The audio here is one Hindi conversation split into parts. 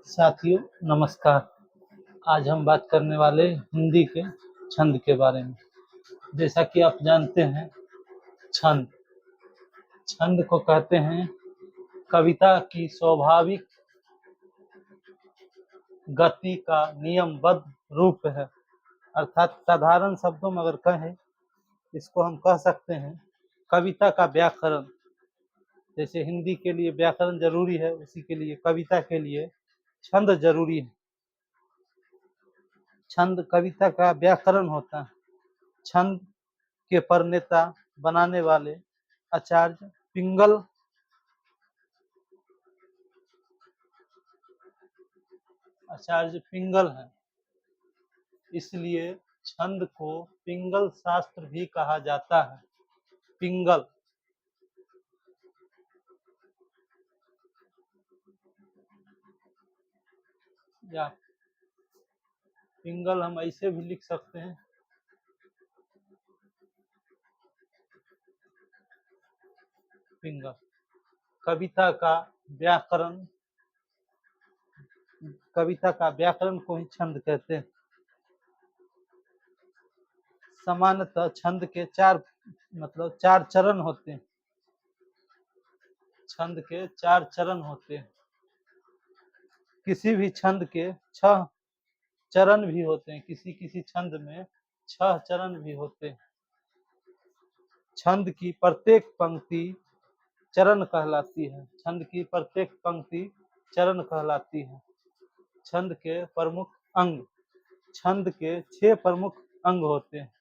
साथियों नमस्कार। आज हम बात करने वाले हिंदी के छंद के बारे में। जैसा कि आप जानते हैं, छंद छंद को कहते हैं कविता की स्वाभाविक गति का नियमबद्ध रूप है। अर्थात साधारण शब्दों में अगर कहें, इसको हम कह सकते हैं कविता का व्याकरण। जैसे हिंदी के लिए व्याकरण जरूरी है, उसी के लिए कविता के लिए छंद जरूरी है। छंद कविता का व्याकरण होता है। छंद के प्रणेता बनाने वाले आचार्य पिंगल हैं। इसलिए छंद को पिंगल शास्त्र भी कहा जाता है। पिंगल या पिंगल हम ऐसे भी लिख सकते हैं, पिंगल। कविता का व्याकरण को ही छंद कहते हैं। सामान्यतः छंद के चार चरण होते हैं। छंद के 4 चरण होते हैं। किसी भी छंद के 6 चरण भी होते हैं। किसी किसी छंद में 6 चरण भी होते हैं। छंद की प्रत्येक पंक्ति चरण कहलाती है। छंद की प्रत्येक पंक्ति चरण कहलाती है। छंद के प्रमुख अंग, छंद के 6 प्रमुख अंग होते हैं।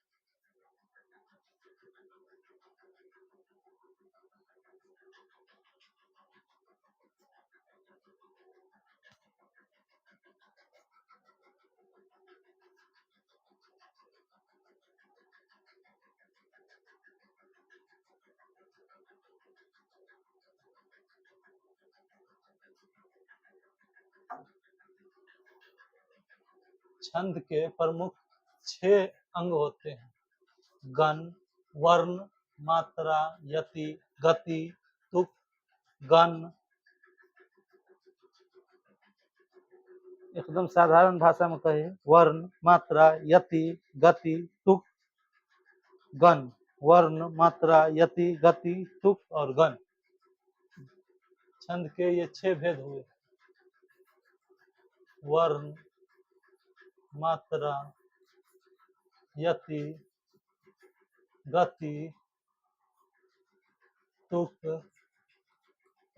छंद के प्रमुख 6 अंग होते हैं। गण, वर्ण, मात्रा, यति, गति, तुक। गण एकदम साधारण भाषा में कहे, वर्ण, मात्रा, यति, गति, तुक। गण, वर्ण, मात्रा, यति, गति, तुक और गण। छंद के ये 6 भेद हुए। वर्ण, मात्रा, यति, गति, तुक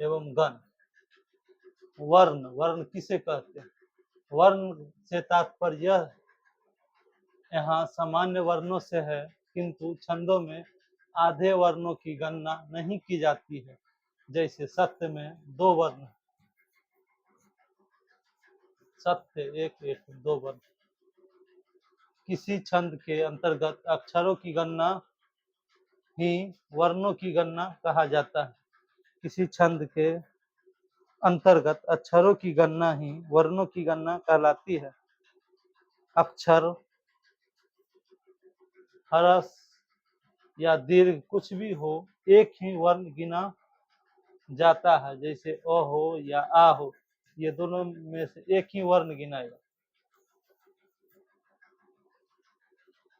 एवं गण। वर्ण किसे कहते हैं? वर्ण से तात्पर्य यह यहाँ सामान्य वर्णों से है, किंतु छंदों में आधे वर्णों की गणना नहीं की जाती है। जैसे सत्य में 2 वर्ण, सत्य 1 2 वर्ण। किसी छंद के अंतर्गत अक्षरों की गणना ही वर्णों की गणना कहा जाता है। किसी छंद के अंतर्गत अक्षरों की गणना ही वर्णों की गणना कहलाती है। अक्षर, हरस या दीर्घ कुछ भी हो, एक ही वर्ण गिना जाता है। जैसे अ हो या आ हो, ये दोनों में से एक ही वर्ण गिनाएगा।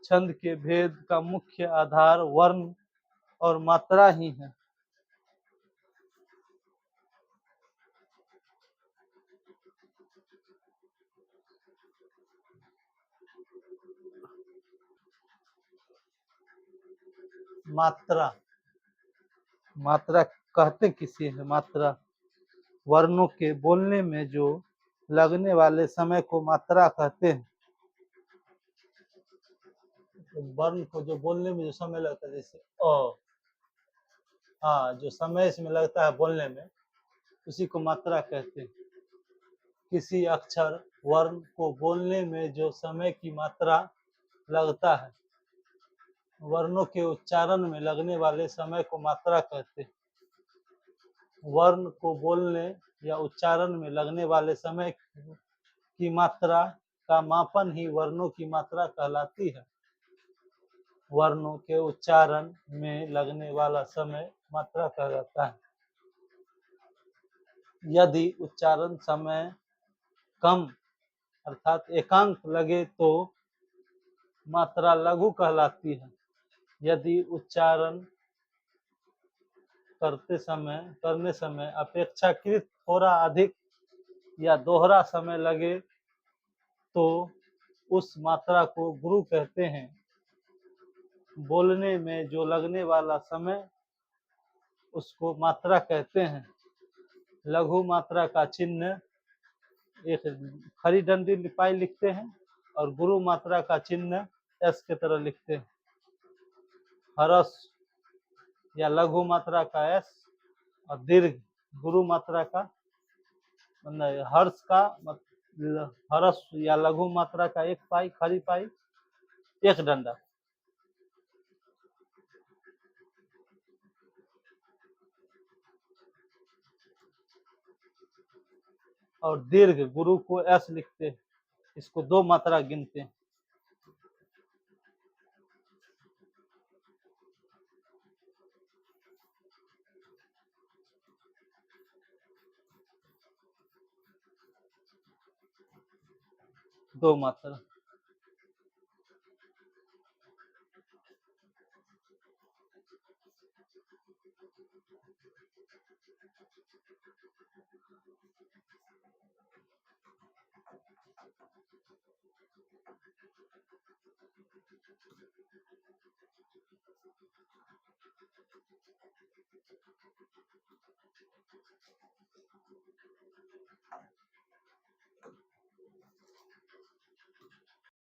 छंद के भेद का मुख्य आधार वर्ण और मात्रा ही है। मात्रा कहते किसी है? मात्रा वर्णों के बोलने में जो लगने वाले समय को मात्रा कहते हैं। तो वर्ण को जो बोलने में जो समय लगता है, जैसे जो समय इसमें लगता है बोलने में, उसी को मात्रा कहते हैं। किसी अक्षर वर्ण को बोलने में जो समय की मात्रा लगता है, वर्णों के उच्चारण में लगने वाले समय को मात्रा कहते हैं। वर्ण को बोलने या उच्चारण में लगने वाले समय की मात्रा का मापन ही वर्णों की मात्रा कहलाती है। वर्णों के उच्चारण में लगने वाला समय मात्रा कहलाता है। यदि उच्चारण समय कम अर्थात एकांक लगे तो मात्रा लघु कहलाती है। यदि उच्चारण करने समय अपेक्षाकृत थोड़ा अधिक या दोहरा समय लगे तो उस मात्रा को गुरु कहते हैं। बोलने में जो लगने वाला समय उसको मात्रा कहते हैं। लघु मात्रा का चिन्ह एक खड़ी डंडी लिपाई लिखते हैं और गुरु मात्रा का चिन्ह एस की तरह लिखते हैं। हरस या लघु मात्रा का एस और दीर्घ गुरु मात्रा का हर्ष का हरस या लघु मात्रा का एक पाई खड़ी पाई एक डंडा। और दीर्घ गुरु को एस लिखते हैं, इसको दो मात्रा गिनते हैं। दो मात्रा।